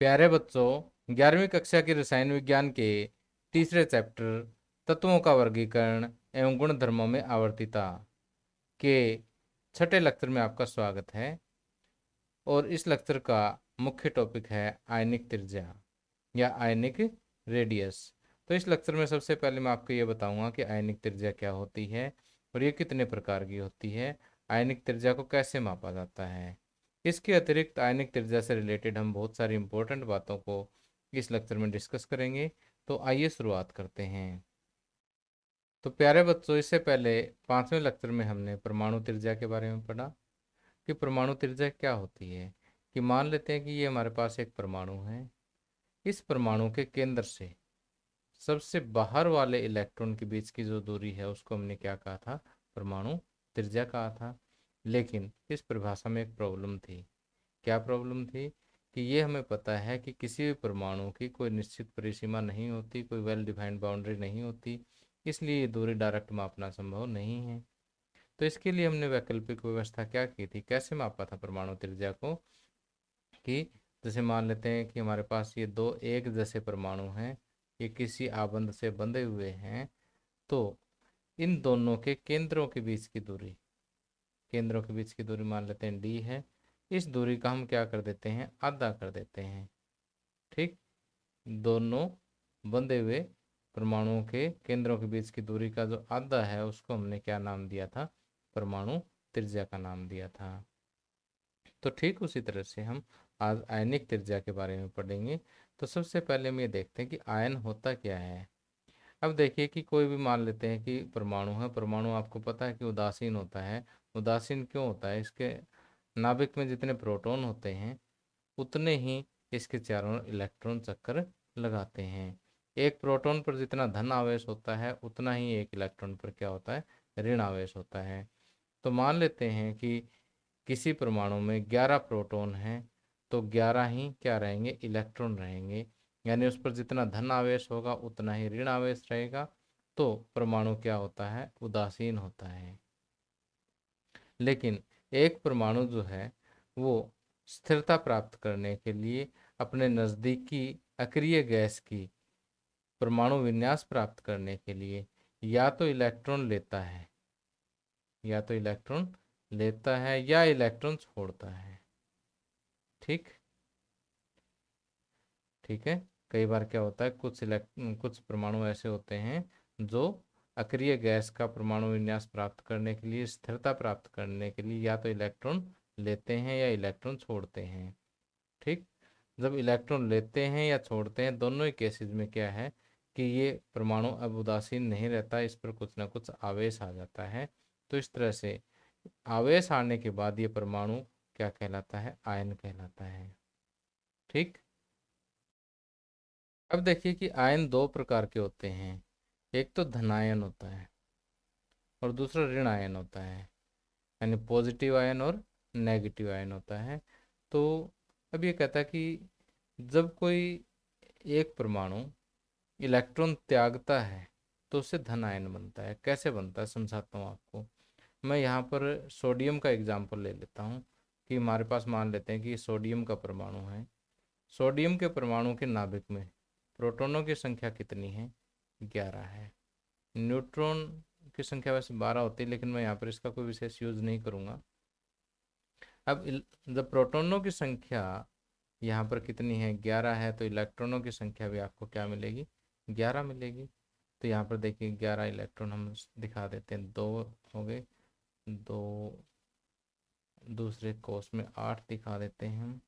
प्यारे बच्चों, 11वीं कक्षा की रसायन विज्ञान के तीसरे चैप्टर तत्वों का वर्गीकरण एवं गुणधर्मों में आवर्तीता के छठे लेक्चर में आपका स्वागत है। और इस लेक्चर का मुख्य टॉपिक है आयनिक त्रिज्या या आयनिक रेडियस। तो इस लेक्चर में सबसे पहले मैं आपको ये बताऊंगा कि आयनिक त्रिज्या क्या होती है और ये कितने प्रकार की होती है, आयनिक त्रिज्या को कैसे मापा जाता है। इसके अतिरिक्त आयनिक त्रिज्या से रिलेटेड हम बहुत सारी इंपॉर्टेंट बातों को इस लेक्चर में डिस्कस करेंगे। तो आइए शुरुआत करते हैं। तो प्यारे बच्चों, इससे पहले 5वें लेक्चर में हमने परमाणु त्रिज्या के बारे में पढ़ा कि परमाणु त्रिज्या क्या होती है। कि मान लेते हैं कि ये हमारे पास एक परमाणु है। इस परमाणु के केंद्र से सबसे बाहर वाले इलेक्ट्रॉन के बीच की जो दूरी है उसको हमने क्या कहा था, परमाणु त्रिज्या कहा था। लेकिन इस परिभाषा में एक प्रॉब्लम थी। क्या प्रॉब्लम थी? कि ये हमें पता है कि किसी भी परमाणु की कोई निश्चित परिसीमा नहीं होती, कोई वेल डिफाइंड बाउंड्री नहीं होती, इसलिए ये दूरी डायरेक्ट मापना संभव नहीं है। तो इसके लिए हमने वैकल्पिक व्यवस्था क्या की थी, कैसे मापा था परमाणु त्रिज्या को। कि जैसे मान लेते हैं कि हमारे पास ये दो एक जैसे परमाणु हैं, ये किसी आबंध से बंधे हुए हैं। तो इन दोनों के केंद्रों के बीच की दूरी मान लेते हैं डी है। इस दूरी का हम क्या कर देते हैं, आधा कर देते हैं। ठीक, दोनों बंधे हुए परमाणुओं के केंद्रों के बीच की दूरी का जो आधा है उसको हमने क्या नाम दिया था, परमाणु त्रिज्या का नाम दिया था। तो ठीक उसी तरह से हम आज आयनिक त्रिज्या के बारे में पढ़ेंगे। तो सबसे पहले हम ये देखते हैं कि आयन होता क्या है। अब देखिए कि कोई भी मान लेते हैं कि परमाणु है, परमाणु आपको पता है कि उदासीन होता है। उदासीन क्यों होता है? इसके नाभिक में जितने प्रोटॉन होते हैं उतने ही इसके चारों इलेक्ट्रॉन चक्कर लगाते हैं। एक प्रोटॉन पर जितना धन आवेश होता है उतना ही एक इलेक्ट्रॉन पर क्या होता है, ऋण आवेश होता है। तो मान लेते हैं कि किसी परमाणु में 11 प्रोटॉन हैं, तो 11 ही क्या रहेंगे, इलेक्ट्रॉन रहेंगे। यानी उस पर जितना धन आवेश होगा उतना ही ऋण आवेश रहेगा। तो परमाणु क्या होता है, उदासीन होता है। लेकिन एक परमाणु जो है वो स्थिरता प्राप्त करने के लिए अपने नज़दीकी अक्रिय गैस की परमाणु विन्यास प्राप्त करने के लिए या तो इलेक्ट्रॉन लेता है या इलेक्ट्रॉन छोड़ता है। ठीक, ठीक है। कई बार क्या होता है, कुछ परमाणु ऐसे होते हैं जो अक्रिय गैस का परमाणु विन्यास प्राप्त करने के लिए, स्थिरता प्राप्त करने के लिए या तो इलेक्ट्रॉन लेते हैं या इलेक्ट्रॉन छोड़ते हैं। ठीक, जब इलेक्ट्रॉन लेते हैं या छोड़ते हैं दोनों ही केसेस में क्या है कि ये परमाणु अब उदासीन नहीं रहता, इस पर कुछ ना कुछ आवेश आ जाता है। तो इस तरह से आवेश आने के बाद ये परमाणु क्या कहलाता है, आयन कहलाता है। ठीक, अब देखिए कि आयन दो प्रकार के होते हैं। एक तो धनायन होता है और दूसरा ऋण आयन होता है, यानी पॉजिटिव आयन और नेगेटिव आयन होता है। तो अब ये कहता है कि जब कोई एक परमाणु इलेक्ट्रॉन त्यागता है तो उससे धन आयन बनता है। कैसे बनता है समझाता हूँ आपको। मैं यहाँ पर सोडियम का एग्जाम्पल ले लेता हूँ। कि हमारे पास मान लेते हैं कि सोडियम का परमाणु है। सोडियम के परमाणु के नाभिक में प्रोटॉनों की संख्या कितनी है, 11 है। न्यूट्रॉन की संख्या वैसे 12 होती है, लेकिन मैं यहाँ पर इसका कोई विशेष यूज नहीं करूँगा। अब जब प्रोटॉनों की संख्या यहाँ पर कितनी है, 11 है, तो इलेक्ट्रॉनों की संख्या भी आपको क्या मिलेगी, 11 मिलेगी। तो यहाँ पर देखिए 11 इलेक्ट्रॉन हम दिखा देते हैं, दो हो गए, दो, दूसरे कोष में 8 दिखा देते हैं हम।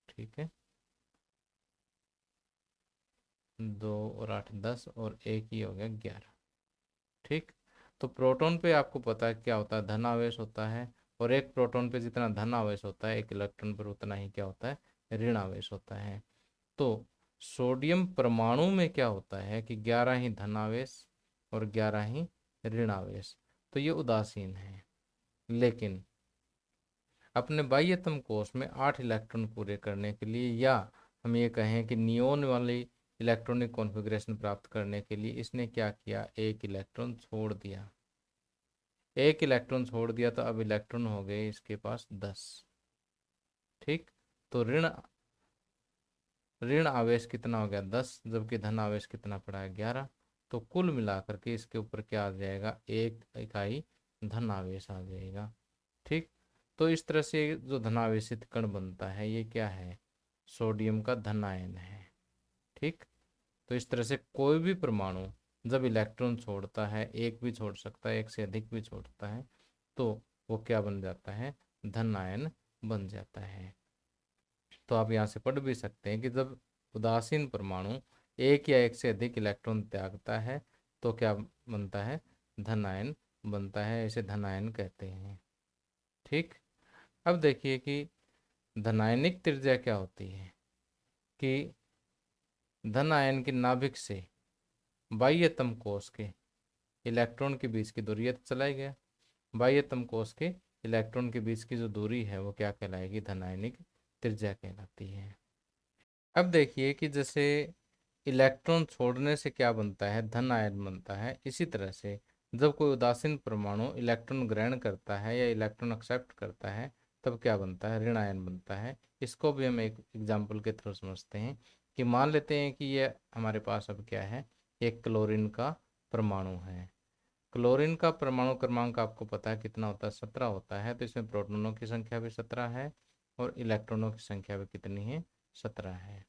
ठीक है, 2 और 8 10 और एक ही हो गया 11। ठीक, तो प्रोटॉन पे आपको पता है क्या होता है, धन आवेश होता है। और एक प्रोटॉन पे जितना धन आवेश होता है एक इलेक्ट्रॉन पर उतना ही क्या होता है, ऋण आवेश होता है। तो सोडियम परमाणु में क्या होता है कि 11 ही धन आवेश और 11 ही ऋण आवेश। तो ये उदासीन है। लेकिन अपने बाह्यतम कोष में 8 इलेक्ट्रॉन पूरे करने के लिए, या हम ये कहें कि नियोन वाली इलेक्ट्रॉनिक कॉन्फ़िगरेशन प्राप्त करने के लिए इसने क्या किया, एक इलेक्ट्रॉन छोड़ दिया। एक इलेक्ट्रॉन छोड़ दिया तो अब इलेक्ट्रॉन हो गए इसके पास 10। ठीक, तो ऋण ऋण आवेश कितना हो गया 10, जबकि धन आवेश कितना पड़ा है 11। तो कुल मिलाकर के इसके ऊपर क्या आ जाएगा, 1 इकाई धन आवेश आ जाएगा। ठीक, तो इस तरह से जो धनावेशित कण बनता है ये क्या है, सोडियम का धन आयन है। ठीक, तो इस तरह से कोई भी परमाणु जब इलेक्ट्रॉन छोड़ता है, एक भी छोड़ सकता है, एक से अधिक भी छोड़ता है, तो वो क्या बन जाता है, धन आयन बन जाता है। तो आप यहाँ से पढ़ भी सकते हैं कि जब उदासीन परमाणु एक या एक से अधिक इलेक्ट्रॉन त्यागता है तो क्या बनता है, धन आयन बनता है, इसे धन आयन कहते हैं। ठीक, अब देखिए कि धनायनिक त्रिज्या क्या होती है, कि धन आयन की नाभिक से बाह्यतम कोश के इलेक्ट्रॉन के बीच की दूरी, ये तो चला ही गया, बाह्यतम कोश के इलेक्ट्रॉन के बीच की जो दूरी है वो क्या कहलाएगी, धनायनिक त्रिज्या कहलाती है। अब देखिए कि जैसे इलेक्ट्रॉन छोड़ने से क्या बनता है, धन आयन बनता है, इसी तरह से जब कोई उदासीन परमाणु इलेक्ट्रॉन ग्रहण करता है या इलेक्ट्रॉन एक्सेप्ट करता है तब क्या बनता है, ऋण आयन बनता है। इसको भी हम एक एग्जाम्पल के थ्रू समझते हैं कि मान लेते हैं कि ये हमारे पास अब क्या है, एक क्लोरीन का परमाणु है। क्लोरीन का परमाणु क्रमांक आपको पता है कितना होता है, 17 होता है। तो इसमें प्रोटॉनों की संख्या भी 17 है और इलेक्ट्रॉनों की संख्या भी कितनी है, 17 है।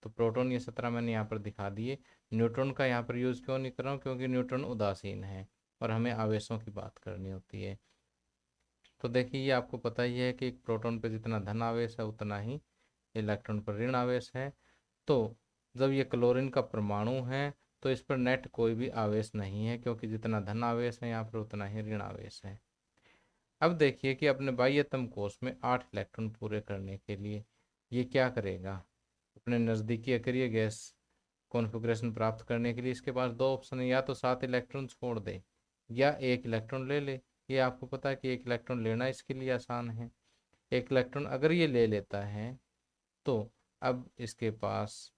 तो प्रोटॉन ये 17 मैंने यहाँ पर दिखा दिए। न्यूट्रॉन का यहाँ पर यूज़ क्यों नहीं कर रहा हूँ, क्योंकि न्यूट्रॉन उदासीन है और हमें आवेशों की बात करनी होती है। तो देखिए ये आपको पता ही है कि एक प्रोटॉन पर जितना धन आवेश है उतना ही इलेक्ट्रॉन पर ऋण आवेश है। तो जब ये क्लोरीन का परमाणु है तो इस पर नेट कोई भी आवेश नहीं है, क्योंकि जितना धन आवेश है यहाँ पर उतना ही ऋण आवेश है। अब देखिए कि अपने बाह्यतम कोश में 8 इलेक्ट्रॉन पूरे करने के लिए ये क्या करेगा, अपने नज़दीकी अक्रिय गैस कॉन्फ़िगरेशन प्राप्त करने के लिए इसके पास दो ऑप्शन है, या तो 7 इलेक्ट्रॉन छोड़ दे या 1 इलेक्ट्रॉन ले ले। ये आपको पता है कि 1 इलेक्ट्रॉन लेना इसके लिए आसान है। 1 इलेक्ट्रॉन अगर ये ले लेता है तो अब इसके पास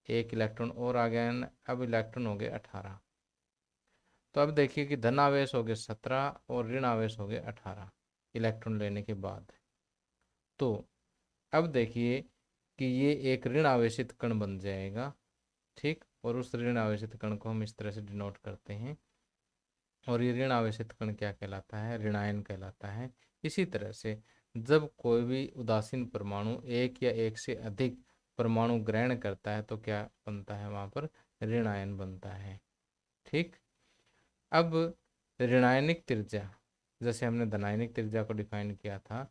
1 इलेक्ट्रॉन और आ गया, अब इलेक्ट्रॉन हो गए 18। तो अब देखिए कि धन आवेश हो गए 17 और ऋण आवेश हो गए 18 इलेक्ट्रॉन लेने के बाद। तो अब देखिए कि ये एक ऋण आवेशित कण बन जाएगा। ठीक, और उस ऋण आवेशित कण को हम इस तरह से डिनोट करते हैं, और ये ऋण आवेशित कण क्या कहलाता है, ऋणायन कहलाता है। इसी तरह से जब कोई भी उदासीन परमाणु एक या एक से अधिक परमाणु ग्रहण करता है तो क्या बनता है, वहाँ पर ऋणायन बनता है। ठीक, अब ऋणायनिक त्रिज्या, जैसे हमने धनायनिक त्रिज्या को डिफाइन किया था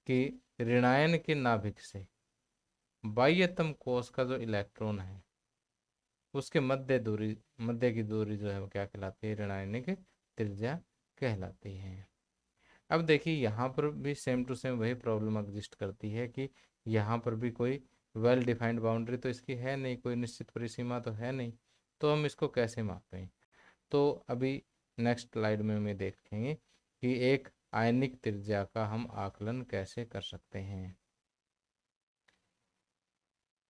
कि ऋणायन के नाभिक से बाह्यतम कोश का जो इलेक्ट्रॉन है उसके मध्य की दूरी जो है वो क्या कहलाती है, ऋणायनिक त्रिज्या कहलाती है। अब देखिए यहाँ पर भी सेम टू सेम वही प्रॉब्लम एग्जिस्ट करती है कि यहाँ पर भी कोई वेल डिफाइंड बाउंड्री तो इसकी है नहीं, कोई निश्चित परिसीमा तो है नहीं। तो हम इसको कैसे मापें, तो अभी नेक्स्ट स्लाइड में हमें देखेंगे कि एक आयनिक त्रिज्या का हम आकलन कैसे कर सकते हैं।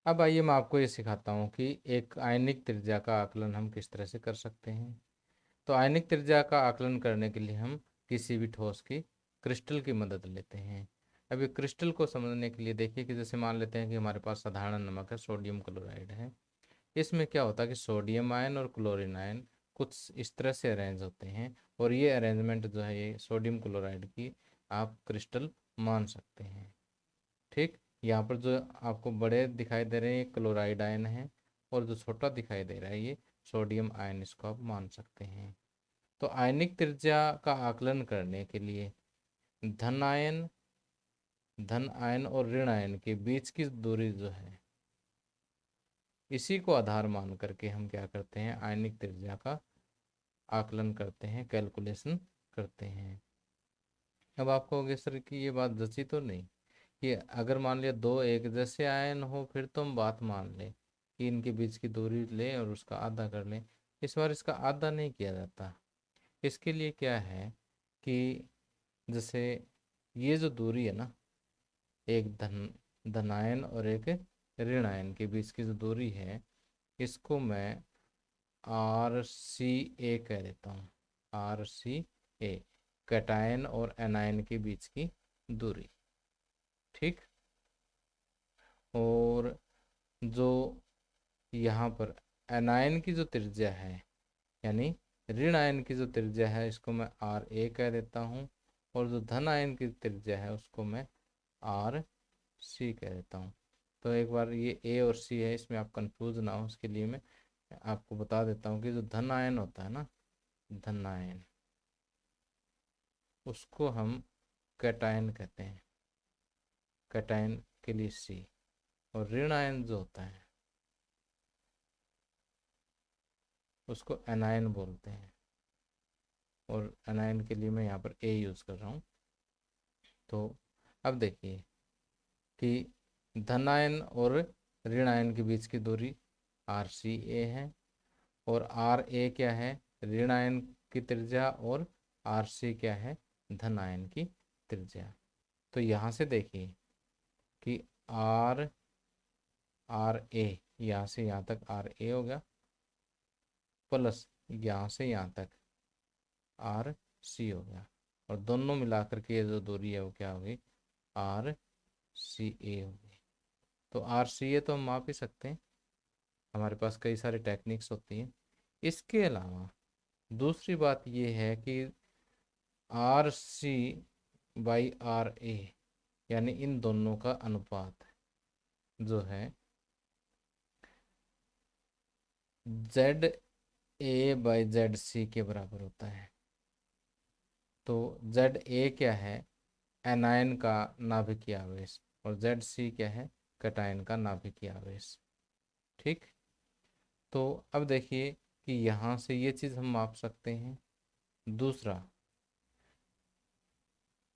अब आइए मैं आपको ये सिखाता हूँ कि एक आयनिक त्रिज्या का आकलन हम किस तरह से कर सकते हैं। तो आयनिक त्रिज्या का आकलन करने के लिए हम किसी भी ठोस की क्रिस्टल की मदद लेते हैं। अब ये क्रिस्टल को समझने के लिए देखिए कि जैसे मान लेते हैं कि हमारे पास साधारण नमक है, सोडियम क्लोराइड है। इसमें क्या होता है कि सोडियम आयन और क्लोरीन आयन कुछ इस तरह से अरेंज होते हैं, और ये अरेंजमेंट जो है ये सोडियम क्लोराइड की आप क्रिस्टल मान सकते हैं। ठीक, यहाँ पर जो आपको बड़े दिखाई दे रहे हैं ये क्लोराइड आयन है, और जो छोटा दिखाई दे रहा है ये सोडियम आयन, इसको आप मान सकते हैं। तो आयनिक त्रिज्या का आकलन करने के लिए धन आयन और ऋण आयन के बीच की दूरी जो है इसी को आधार मान करके हम क्या करते हैं, आयनिक त्रिज्या का आकलन करते हैं, कैलकुलेशन करते हैं। अब आपको होगा सर कि ये बात जची तो नहीं, कि अगर मान लिया दो एक जैसे आयन हो फिर तो हम बात मान लें कि इनके बीच की दूरी लें और उसका आधा कर लें। इस बार इसका आधा नहीं किया जाता। इसके लिए क्या है कि जैसे ये जो दूरी है ना, एक धनायन और एक ऋण आयन के बीच की जो दूरी है इसको मैं RCA कह देता हूँ, RCA, कैटायन और एनायन के बीच की दूरी। ठीक, और जो यहाँ पर एनायन की जो त्रिज्या है, यानी ऋण आयन की जो त्रिज्या है, इसको मैं आर ए कह देता हूँ, और जो धन आयन की त्रिज्या है उसको मैं आर सी कह देता हूँ। तो एक बार ये ए और सी है, इसमें आप कंफ्यूज ना हो, उसके लिए मैं आपको बता देता हूँ कि जो धन आयन होता है ना, धन आयन, उसको हम कैटायन कहते हैं, कैटायन के लिए सी। और ऋण आयन जो होता है उसको एनायन बोलते हैं, और एनायन के लिए मैं यहाँ पर ए यूज़ कर रहा हूँ। तो अब देखिए कि धन आयन और ऋण आयन के बीच की दूरी आर सी ए है, और आर ए क्या है, ऋण आयन की त्रिज्या, और आर सी क्या है, धन आयन की त्रिज्या। तो यहाँ से देखिए कि आर आर ए, यहाँ से यहाँ तक आर ए हो गया, प्लस यहाँ से यहाँ तक आर सी हो गया, और दोनों मिलाकर के ये जो दूरी है वो क्या होगी, आर सी ए होगी। तो आर सी ए तो हम माप ही सकते हैं, हमारे पास कई सारी टेक्निक्स होती हैं। इसके अलावा दूसरी बात ये है कि R C by R A, यानी इन दोनों का अनुपात जो है Z A by Z C के बराबर होता है। तो जेड ए क्या है, एनायन का नाभिकीय आवेश, और जेड सी क्या है, कैटायन का नाभिकीय आवेश। ठीक। तो अब देखिए कि यहाँ से ये चीज़ हम माप सकते हैं। दूसरा,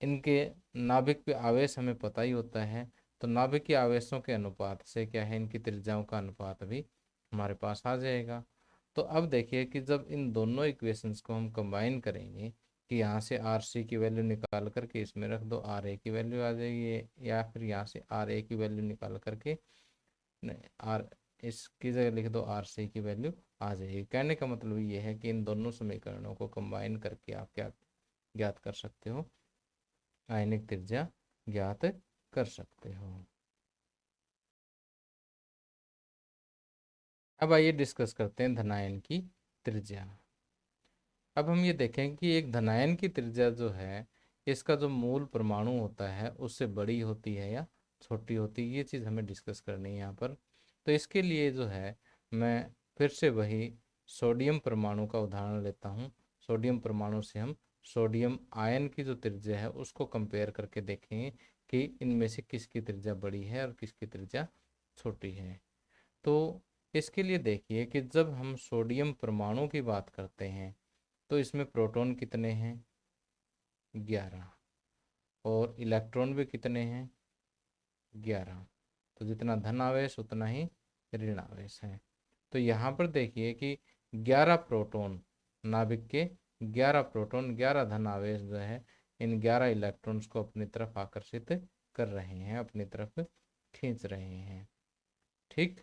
इनके नाभिक पे आवेश हमें पता ही होता है, तो नाभिक के आवेशों के अनुपात से क्या है, इनकी त्रिज्याओं का अनुपात भी हमारे पास आ जाएगा। तो अब देखिए कि जब इन दोनों इक्वेशंस को हम कंबाइन करेंगे, कि यहाँ से आर सी की वैल्यू निकाल करके इसमें रख दो, आर ए की वैल्यू आ जाएगी, या फिर यहाँ से आर ए की वैल्यू निकाल करके आर इसकी जगह लिख दो, आर सी की वैल्यू आ जाएगी। कहने का मतलब ये है कि इन दोनों समीकरणों को कंबाइन करके आप क्या ज्ञात कर सकते हो, आयनिक त्रिज्या ज्ञात कर सकते हो। अब आइए डिस्कस करते हैं धनायन की त्रिज्या। अब हम ये देखें कि एक धनायन की त्रिज्या जो है, इसका जो मूल परमाणु होता है उससे बड़ी होती है या छोटी होती है, ये चीज़ हमें डिस्कस करनी है यहाँ पर। तो इसके लिए जो है मैं फिर से वही सोडियम परमाणु का उदाहरण लेता हूँ। सोडियम परमाणु से हम सोडियम आयन की जो त्रिज्या है उसको कंपेयर करके देखेंगे कि इनमें से किसकी त्रिज्या बड़ी है और किसकी त्रिज्या छोटी है। तो इसके लिए देखिए कि जब हम सोडियम परमाणु की बात करते हैं तो इसमें प्रोटॉन कितने हैं, 11, और इलेक्ट्रॉन भी कितने हैं, 11। तो जितना धन आवेश उतना ही ऋण आवेश है। तो यहाँ पर देखिए कि 11 प्रोटॉन, नाभिक के 11 प्रोटॉन 11 धन आवेश जो है इन 11 इलेक्ट्रॉन्स को अपनी तरफ आकर्षित कर रहे हैं, अपनी तरफ खींच रहे हैं। ठीक।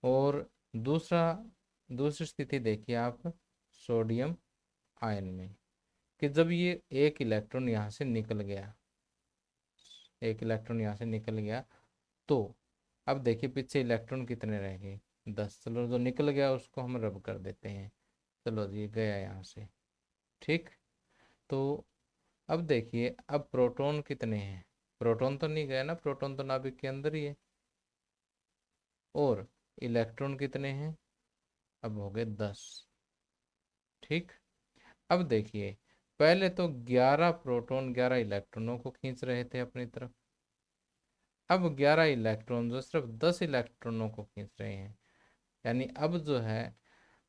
और दूसरा दूसरी स्थिति देखिए आप सोडियम आयन में, कि जब ये एक इलेक्ट्रॉन यहाँ से निकल गया, एक इलेक्ट्रॉन यहाँ से निकल गया, तो अब देखिए पीछे इलेक्ट्रॉन कितने रह गए, 10। चलो जो निकल गया उसको हम रब कर देते हैं, चलो जी गया यहाँ से। ठीक। तो अब देखिए अब प्रोटॉन कितने हैं, प्रोटॉन तो नहीं गया ना, प्रोटॉन तो नाभिक के अंदर ही है। और इलेक्ट्रॉन कितने हैं, अब हो गए 10। ठीक। अब देखिए पहले तो 11 प्रोटॉन 11 इलेक्ट्रॉनों को खींच रहे थे अपनी तरफ, अब 11 इलेक्ट्रॉन जो सिर्फ 10 इलेक्ट्रॉनों को खींच रहे हैं, यानी अब जो है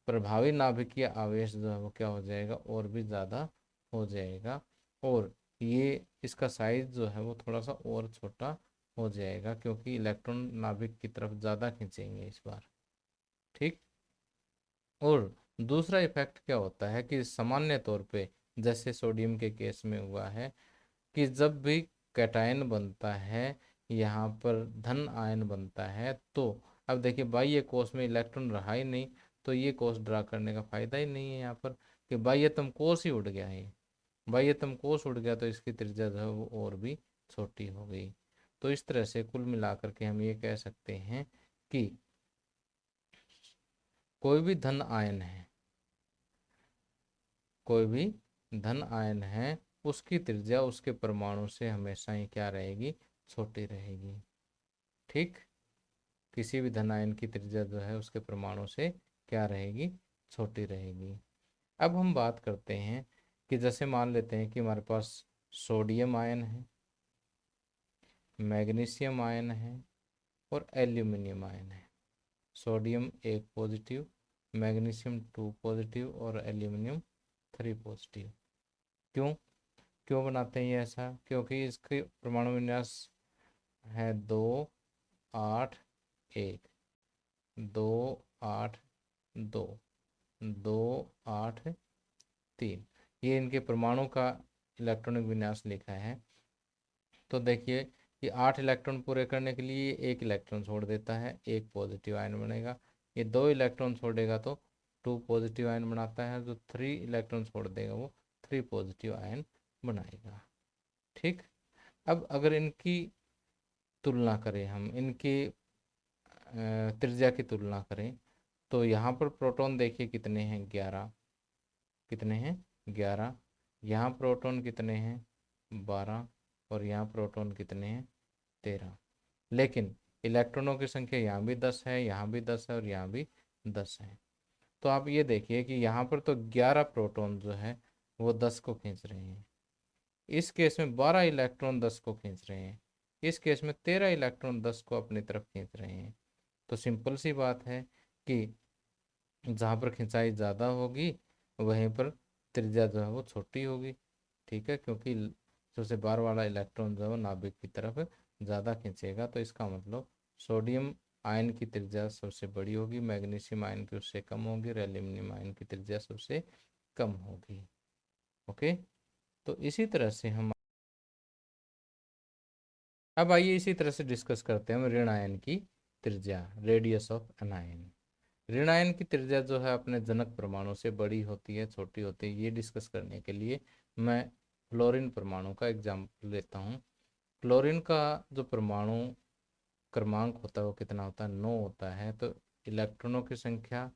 प्रभावी नाभिकीय आवेश जो है वो क्या हो जाएगा, और भी ज़्यादा हो जाएगा, और ये इसका साइज जो है वो थोड़ा सा और छोटा हो जाएगा, क्योंकि इलेक्ट्रॉन नाभिक की तरफ ज़्यादा खींचेंगे इस बार। ठीक। और दूसरा इफेक्ट क्या होता है कि सामान्य तौर पे जैसे सोडियम के केस में हुआ है, कि जब भी कैटायन बनता है, यहाँ पर धन आयन बनता है, तो अब देखिए बाह्य कोश में इलेक्ट्रॉन रहा ही नहीं, तो ये कोश ड्रा करने का फायदा ही नहीं है यहाँ पर, कि बाह्यतम कोश ही उड़ गया है, बाह्यतम कोश उड़ गया तो इसकी त्रिज्या जो है वो और भी छोटी हो गई। तो इस तरह से कुल मिलाकर के हम ये कह सकते हैं कि कोई भी धन आयन है, कोई भी धन आयन है, उसकी त्रिज्या उसके परमाणु से हमेशा ही क्या रहेगी, छोटी रहेगी। ठीक, किसी भी धन आयन की त्रिज्या जो है उसके परमाणु से क्या रहेगी, छोटी रहेगी। अब हम बात करते हैं कि जैसे मान लेते हैं कि हमारे पास सोडियम आयन है, मैग्नीशियम आयन है और एल्यूमिनियम आयन है। सोडियम 1 पॉजिटिव, मैग्नीशियम 2 पॉजिटिव और एल्यूमिनियम 3 पॉजिटिव। क्यों क्यों बनाते हैं ये ऐसा? क्योंकि इसके परमाणु विन्यास है 2 8 1, 2 8 2, 2 8 3। ये इनके परमाणु का इलेक्ट्रॉनिक विन्यास लिखा है। तो देखिए, ये 8 इलेक्ट्रॉन पूरे करने के लिए एक इलेक्ट्रॉन छोड़ देता है, एक पॉजिटिव आयन बनेगा। ये 2 इलेक्ट्रॉन छोड़ेगा तो 2 पॉजिटिव आयन बनाता है। जो 3 इलेक्ट्रॉन छोड़ देगा वो 3 पॉजिटिव आयन बनाएगा। ठीक, अब अगर इनकी तुलना करें, हम इनकी त्रिज्या की तुलना करें, तो यहाँ पर प्रोटॉन देखिए कितने हैं, 11। कितने हैं, 11। यहाँ प्रोटॉन कितने हैं, 12। और यहाँ प्रोटॉन कितने हैं, 13। लेकिन इलेक्ट्रॉनों की संख्या यहाँ भी 10 है, यहाँ भी 10 है और यहाँ भी 10 है। तो आप ये देखिए कि यहाँ पर तो 11 प्रोटॉन जो है वो 10 को खींच रहे हैं। इस केस में 12 इलेक्ट्रॉन 10 को खींच रहे हैं। इस केस में 13 इलेक्ट्रॉन 10 को अपनी तरफ खींच रहे हैं। तो सिंपल सी बात है कि जहाँ पर खिंचाई ज़्यादा होगी वहीं पर त्रिज्या जो है वो छोटी होगी। ठीक है, क्योंकि सबसे बार वाला इलेक्ट्रॉन जो है वो नाभिक की तरफ ज़्यादा खींचेगा। तो इसका मतलब सोडियम आयन की त्रिज्या सबसे बड़ी होगी, मैग्नीशियम आयन की उससे कम होगी और एल्यूमिनियम आयन की त्रिज्या सबसे कम होगी। ओके, तो इसी तरह से हम अब आइए इसी तरह से डिस्कस करते हैं हम ऋण आयन की त्रिज्या, रेडियस ऑफ एन आयन। ऋण आयन की त्रिज्या जो है अपने जनक परमाणु से बड़ी होती है, छोटी होती है, ये डिस्कस करने के लिए मैं फ्लोरीन परमाणु का एग्जाम्पल लेता हूँ। फ्लोरीन का जो परमाणु क्रमांक होता है वो कितना होता है, 9 होता है। तो इलेक्ट्रॉनों की संख्या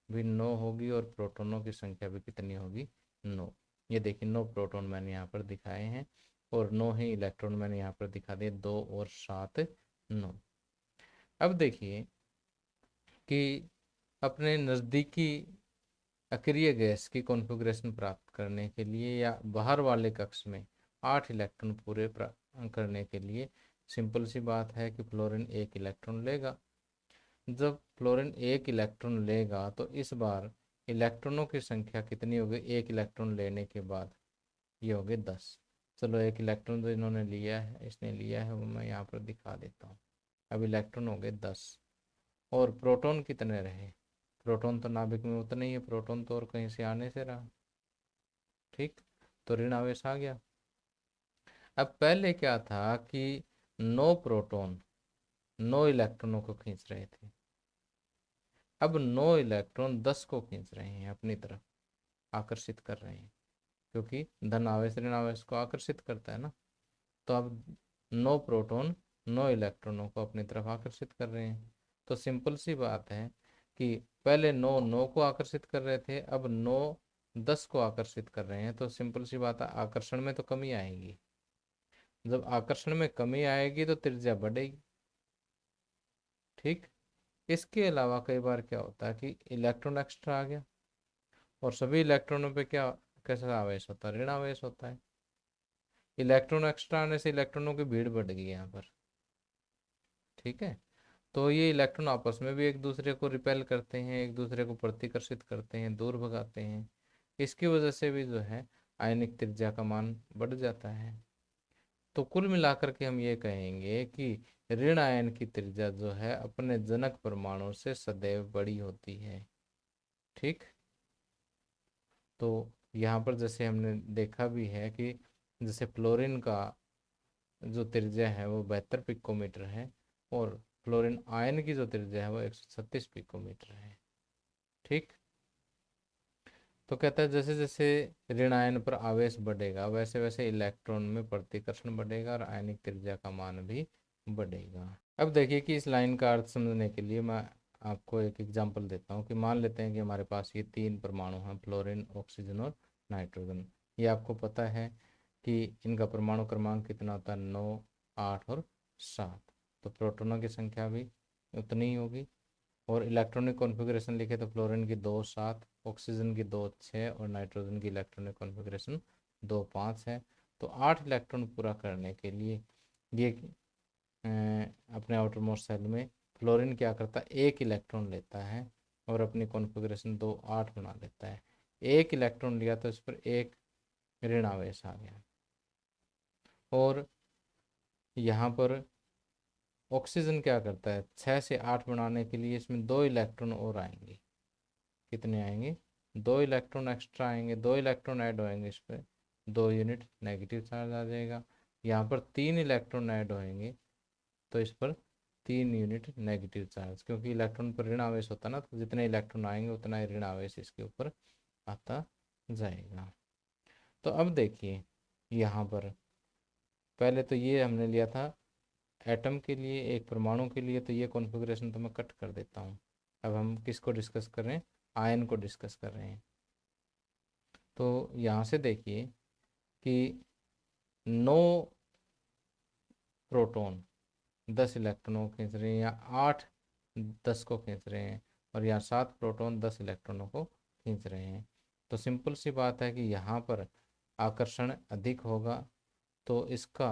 भी 9 होगी और प्रोटॉनों की संख्या भी कितनी होगी, 9। ये देखिए 9 प्रोटॉन मैंने यहाँ पर दिखाए हैं और 9 ही इलेक्ट्रॉन मैंने यहाँ पर दिखा दिए, 2 और 7 9। अब देखिए कि अपने नज़दीकी अक्रिय गैस की कॉन्फ़िगरेशन प्राप्त करने के लिए या बाहर वाले कक्ष में 8 इलेक्ट्रॉन पूरे करने के लिए सिंपल सी बात है कि फ्लोरीन 1 इलेक्ट्रॉन लेगा। जब फ्लोरीन 1 इलेक्ट्रॉन लेगा तो इस बार इलेक्ट्रॉनों की संख्या कितनी होगी, एक इलेक्ट्रॉन लेने के बाद ये हो गए 10। चलो एक इलेक्ट्रॉन जो इन्होंने लिया है, इसने लिया है, वो मैं यहाँ पर दिखा देता हूँ। अब इलेक्ट्रॉन हो गए 10 और प्रोटॉन कितने रहे, प्रोटॉन तो नाभिक में उतने ही है, प्रोटॉन तो और कहीं से आने से रहा। ठीक, तो ऋण आवेश आ गया। अब पहले क्या था कि 9 प्रोटॉन 9 इलेक्ट्रॉनों को खींच रहे थे। अब 9 इलेक्ट्रॉन 10 को खींच रहे हैं, अपनी तरफ आकर्षित कर रहे हैं, क्योंकि धन आवेश ऋण आवेश को आकर्षित करता है ना। तो अब 9 प्रोटॉन 9 इलेक्ट्रॉनों को अपनी तरफ आकर्षित कर रहे हैं। तो सिंपल सी बात है कि पहले 9 9 को आकर्षित कर रहे थे, अब 9 10 को आकर्षित कर रहे हैं। तो सिंपल सी बात है, आकर्षण में तो कमी आएगी। जब आकर्षण में कमी आएगी तो त्रिज्या बढ़ेगी। ठीक, इसके अलावा कई बार क्या होता है कि इलेक्ट्रॉन एक्स्ट्रा आ गया और सभी इलेक्ट्रॉनों पे क्या कैसा आवेश होता है, ऋण आवेश होता है। इलेक्ट्रॉन एक्स्ट्रा आने से इलेक्ट्रॉनों की भीड़ बढ़ गई यहाँ पर। ठीक है, तो ये इलेक्ट्रॉन आपस में भी एक दूसरे को रिपेल करते हैं, एक दूसरे को प्रतिकर्षित करते हैं, दूर भगाते हैं। इसकी वजह से भी जो है आयनिक त्रिज्या का मान बढ़ जाता है। तो कुल मिलाकर के हम ये कहेंगे कि ऋण आयन की त्रिज्या जो है अपने जनक परमाणु से सदैव बड़ी होती है। ठीक, तो यहाँ पर जैसे हमने देखा भी है कि जैसे फ्लोरीन का जो त्रिज्या है वो 72 पिकोमीटर है और फ्लोरीन आयन की जो त्रिज्या है वो 136 पिकोमीटर है। ठीक, तो कहता है जैसे जैसे ऋण आयन पर आवेश बढ़ेगा वैसे वैसे इलेक्ट्रॉन में प्रतिकर्षण बढ़ेगा और आयनिक त्रिज्या का मान भी बढ़ेगा। अब देखिए कि इस लाइन का अर्थ समझने के लिए मैं आपको एक एग्जांपल देता हूँ कि मान लेते हैं कि हमारे पास ये 3 परमाणु हैं, फ्लोरीन, ऑक्सीजन और नाइट्रोजन। ये आपको पता है कि इनका परमाणु क्रमांक कितना होता है, 9, 8 और 7। तो प्रोटॉनों की संख्या भी उतनी ही होगी। और इलेक्ट्रॉनिक कॉन्फ़िगरेशन लिखे तो फ्लोरीन की 2, 7, ऑक्सीजन की 2, 6 और नाइट्रोजन की इलेक्ट्रॉनिक कॉन्फ़िगरेशन 2, 5 है। तो 8 इलेक्ट्रॉन पूरा करने के लिए ये अपने आउटर मोस्ट सेल में फ्लोरीन क्या करता है, 1 इलेक्ट्रॉन लेता है और अपनी कॉन्फ़िगरेशन 2, 8 बना लेता है। 1 इलेक्ट्रॉन लिया तो इस पर एक ऋण आवेश आ गया। और यहाँ पर ऑक्सीजन क्या करता है, 6 से 8 बनाने के लिए इसमें 2 इलेक्ट्रॉन और आएंगे। कितने आएंगे, 2 इलेक्ट्रॉन एक्स्ट्रा आएंगे, 2 इलेक्ट्रॉन ऐड होएंगे, इस पर 2 यूनिट नेगेटिव चार्ज आ जाएगा। यहाँ पर 3 इलेक्ट्रॉन ऐड होएंगे तो इस पर 3 यूनिट नेगेटिव चार्ज, क्योंकि इलेक्ट्रॉन पर ऋण आवेश होता है ना, तो जितने इलेक्ट्रॉन आएंगे उतना ही ऋण आवेश इसके ऊपर आता जाएगा। तो अब देखिए यहाँ पर पहले तो ये हमने लिया था एटम के लिए, एक परमाणु के लिए, तो ये कॉन्फ़िगरेशन तो मैं कट कर देता हूँ। अब हम किसको डिस्कस कर रहे हैं, आयन को डिस्कस कर रहे हैं। तो यहाँ से देखिए कि 9 प्रोटॉन 10 इलेक्ट्रॉनों को खींच रहे हैं, या 8 10 को खींच रहे हैं, और यहाँ 7 प्रोटॉन 10 इलेक्ट्रॉनों को खींच रहे हैं। तो सिंपल सी बात है कि यहाँ पर आकर्षण अधिक होगा तो इसका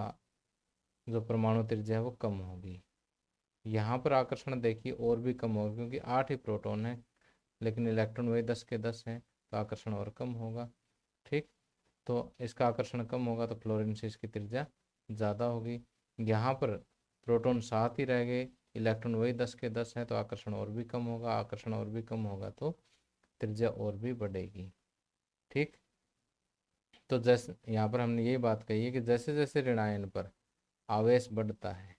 जो परमाणु त्रिज्या है वो कम होगी। यहाँ पर आकर्षण देखिए और भी कम होगा, क्योंकि 8 ही प्रोटॉन है लेकिन इलेक्ट्रॉन वही 10 के 10 हैं, तो आकर्षण और कम होगा। ठीक, तो इसका आकर्षण कम होगा तो फ्लोरीन से इसकी त्रिज्या ज़्यादा होगी। यहाँ पर प्रोटॉन 7 ही रह गए, इलेक्ट्रॉन वही 10 के 10 हैं, तो आकर्षण और भी कम होगा। आकर्षण और भी कम होगा तो त्रिज्या और भी बढ़ेगी। ठीक, तो जैसे यहाँ पर हमने ये बात कही है कि जैसे जैसे ऋणायन पर आवेश बढ़ता है,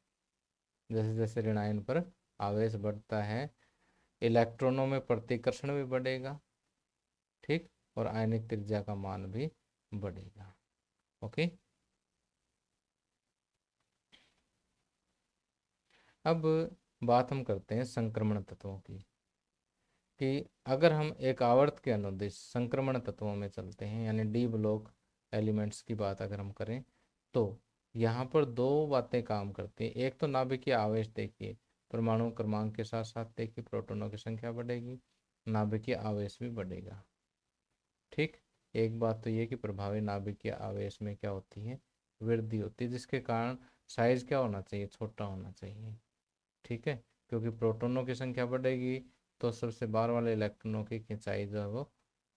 जैसे जैसे ऋणायन पर आवेश बढ़ता है, इलेक्ट्रॉनों में प्रतिकर्षण भी बढ़ेगा। ठीक, और आयनिक त्रिज्या का मान भी बढ़ेगा। ओके, अब बात हम करते हैं संक्रमण तत्वों की, कि अगर हम एक आवर्त के अनुदिश संक्रमण तत्वों में चलते हैं, यानी डी ब्लॉक एलिमेंट्स की बात अगर हम करें, तो यहाँ पर दो बातें काम करती हैं। एक तो नाभिकीय आवेश देखिए, परमाणु क्रमांक के साथ साथ देखिए प्रोटॉनों की संख्या बढ़ेगी, नाभिकीय आवेश भी बढ़ेगा। ठीक, एक बात तो ये कि प्रभावी नाभिकीय आवेश में क्या होती है, वृद्धि होती है, जिसके कारण साइज क्या होना चाहिए, छोटा होना चाहिए। ठीक है, क्योंकि प्रोटॉनों की संख्या बढ़ेगी तो सबसे बाहर वाले इलेक्ट्रॉनों की खिंचाई जो है वो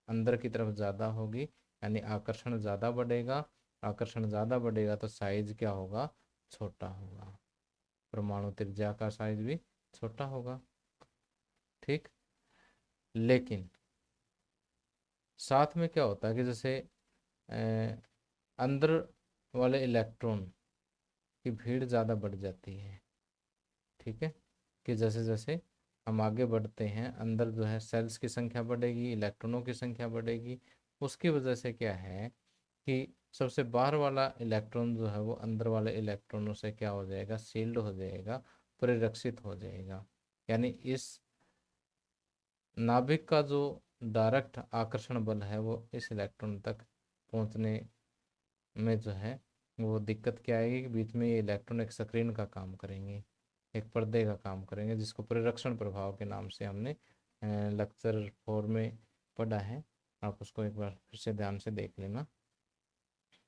अंदर की तरफ ज़्यादा होगी, यानी आकर्षण ज़्यादा बढ़ेगा। आकर्षण ज़्यादा बढ़ेगा तो साइज क्या होगा, छोटा होगा, परमाणु त्रिज्या का साइज भी छोटा होगा। ठीक, लेकिन साथ में क्या होता है कि जैसे अ, अंदर वाले इलेक्ट्रॉन की भीड़ ज़्यादा बढ़ जाती है। ठीक है, कि जैसे जैसे हम आगे बढ़ते हैं अंदर जो है सेल्स की संख्या बढ़ेगी, इलेक्ट्रॉनों की संख्या बढ़ेगी। उसकी वजह से क्या है कि सबसे बाहर वाला इलेक्ट्रॉन जो है वो अंदर वाले इलेक्ट्रॉनों से क्या हो जाएगा, सील्ड हो जाएगा, परिरक्षित हो जाएगा। यानी इस नाभिक का जो डायरेक्ट आकर्षण बल है वो इस इलेक्ट्रॉन तक पहुंचने में जो है वो दिक्कत क्या आएगी कि बीच में ये इलेक्ट्रॉन एक स्क्रीन का काम करेंगे, एक पर्दे का काम करेंगे, जिसको परिरक्षण प्रभाव के नाम से हमने लेक्चर 4 में पढ़ा है। आप उसको एक बार फिर से ध्यान से देख लेना।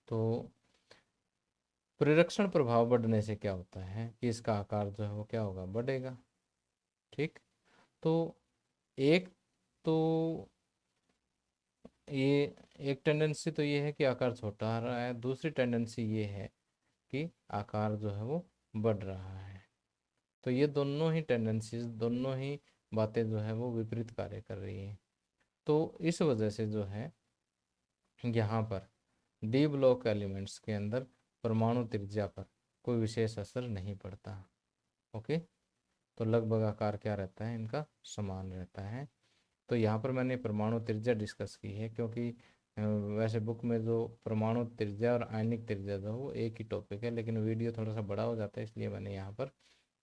तो परिरक्षण प्रभाव बढ़ने से क्या होता है कि इसका आकार जो है वो क्या होगा, बढ़ेगा। ठीक, तो एक तो ये एक टेंडेंसी तो ये है कि आकार छोटा आ रहा है, दूसरी टेंडेंसी ये है कि आकार जो है वो बढ़ रहा है। तो ये दोनों ही टेंडेंसीज, दोनों ही बातें जो है वो विपरीत कार्य कर रही हैं। तो इस वजह से जो है यहाँ पर डी ब्लॉक एलिमेंट्स के अंदर परमाणु त्रिज्या पर कोई विशेष असर नहीं पड़ता। ओके, तो लगभग आकार क्या रहता है इनका, समान रहता है। तो यहाँ पर मैंने परमाणु त्रिज्या डिस्कस की है, क्योंकि वैसे बुक में जो परमाणु त्रिज्या और आयनिक त्रिज्या जो वो एक ही टॉपिक है, लेकिन वीडियो थोड़ा सा बड़ा हो जाता है, इसलिए मैंने यहाँ पर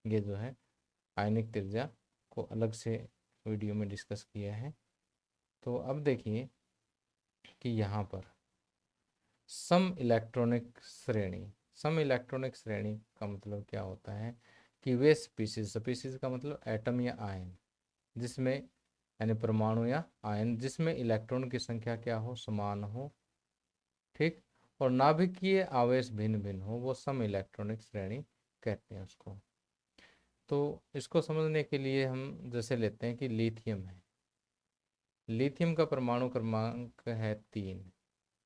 ये जो है आयनिक त्रिज्या को अलग से वीडियो में डिस्कस किया है। तो अब देखिए कि यहाँ पर सम इलेक्ट्रॉनिक श्रेणी, सम इलेक्ट्रॉनिक श्रेणी का मतलब क्या होता है कि वे स्पीसीज, स्पीसीज का मतलब एटम या आयन, जिसमें यानी परमाणु या आयन जिसमें इलेक्ट्रॉन की संख्या क्या हो, समान हो, ठीक, और नाभिकीय आवेश भिन्न भिन्न हो, वो सम इलेक्ट्रॉनिक श्रेणी कहते हैं उसको। तो इसको समझने के लिए हम जैसे लेते हैं कि लिथियम है, लिथियम का परमाणु क्रमांक है 3,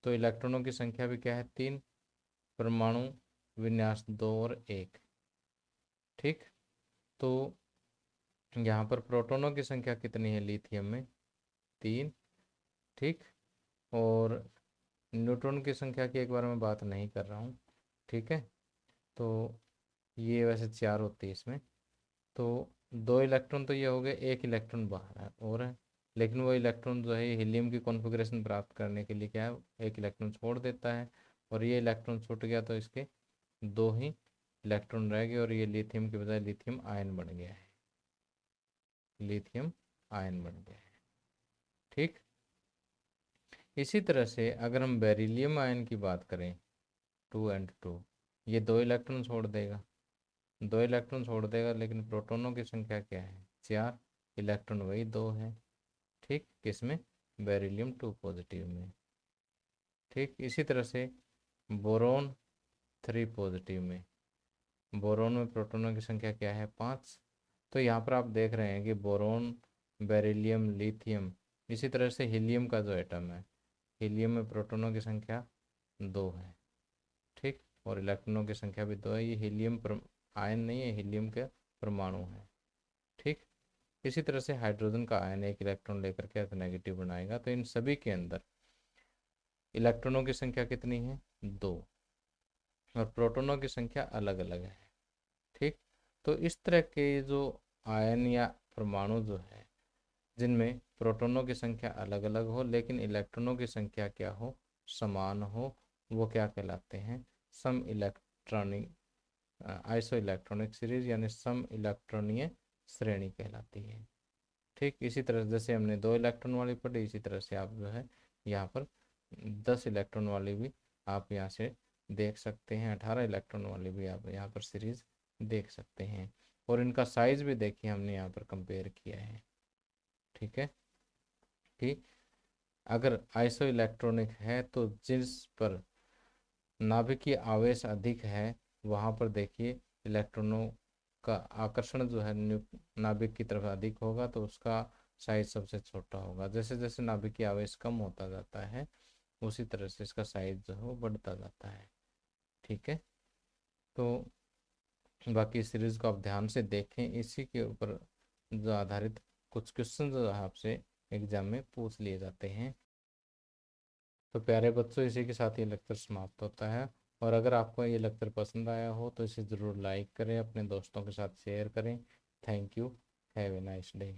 तो इलेक्ट्रॉनों की संख्या भी क्या है 3, परमाणु विन्यास 2 और 1, ठीक। तो यहाँ पर प्रोटॉनों की संख्या कितनी है लिथियम में, 3, ठीक, और न्यूट्रॉन की संख्या की एक बार मैं बात नहीं कर रहा हूँ, ठीक है। तो ये वैसे 4 होती है इसमें, तो 2 इलेक्ट्रॉन तो ये हो गए, 1 इलेक्ट्रॉन बाहर है और है, लेकिन वो इलेक्ट्रॉन जो है हीलियम की कॉन्फ़िगरेशन प्राप्त करने के लिए क्या है, 1 इलेक्ट्रॉन छोड़ देता है, और ये इलेक्ट्रॉन छूट गया तो इसके 2 ही इलेक्ट्रॉन रह गए, और ये लिथियम के बजाय लिथियम आयन बन गया है, लिथियम आयन बन गया है, ठीक। इसी तरह से अगर हम बेरिलियम आयन की बात करें, 2 and 2, ये 2 इलेक्ट्रॉन छोड़ देगा, 2 इलेक्ट्रॉन छोड़ देगा, लेकिन प्रोटॉनों की संख्या क्या है, 4, इलेक्ट्रॉन वही 2 है, ठीक, किसमें, बेरिलियम 2 पॉजिटिव में, ठीक। इसी तरह से बोरोन 3 पॉजिटिव में, बोरोन में प्रोटॉनों की संख्या क्या है, 5। तो यहाँ पर आप देख रहे हैं कि बोरोन, बेरिलियम, लिथियम, इसी तरह से हीलियम का जो एटम है, हीलियम में प्रोटॉनों की संख्या 2 है, ठीक, और इलेक्ट्रॉनों की संख्या भी 2 है। ये हीलियम आयन नहीं है, हीलियम के परमाणु है, ठीक। इसी तरह से हाइड्रोजन का आयन 1 इलेक्ट्रॉन लेकर के नेगेटिव बनाएगा, तो इन सभी के अंदर इलेक्ट्रॉनों की संख्या कितनी है, 2, और प्रोटॉनों की संख्या अलग अलग है, ठीक। तो इस तरह के जो आयन या परमाणु जो है जिनमें प्रोटॉनों की संख्या अलग अलग हो लेकिन इलेक्ट्रॉनों की संख्या क्या हो, समान हो, वो क्या कहलाते हैं, सम इलेक्ट्रॉनिक, आइसो इलेक्ट्रॉनिक सीरीज यानी सम इलेक्ट्रॉनीय श्रेणी कहलाती है, ठीक। इसी तरह जैसे हमने 2 इलेक्ट्रॉन वाली पढ़ी, इसी तरह से आप जो है यहाँ पर 10 इलेक्ट्रॉन वाली भी आप यहाँ से देख सकते हैं, 18 इलेक्ट्रॉन वाली भी आप यहाँ पर सीरीज देख सकते हैं, और इनका साइज भी देखिए हमने यहाँ पर कंपेयर किया है, ठीक है, कि अगर आइसो इलेक्ट्रॉनिक है तो जिस पर नाभिकीय आवेश अधिक है वहाँ पर देखिए इलेक्ट्रॉनों का आकर्षण जो है नाभिक की तरफ अधिक होगा, तो उसका साइज सबसे छोटा होगा। जैसे जैसे नाभिकीय आवेश कम होता जाता है उसी तरह से इसका साइज जो है वो बढ़ता जाता है, ठीक है। तो बाकी सीरीज को आप ध्यान से देखें, इसी के ऊपर जो आधारित कुछ क्वेश्चन जो है आपसे एग्जाम में पूछ लिए जाते हैं। तो प्यारे बच्चों, इसी के साथ ये लेक्चर समाप्त होता है, और अगर आपको ये लेक्चर पसंद आया हो तो इसे ज़रूर लाइक करें, अपने दोस्तों के साथ शेयर करें। Thank you, have a nice day.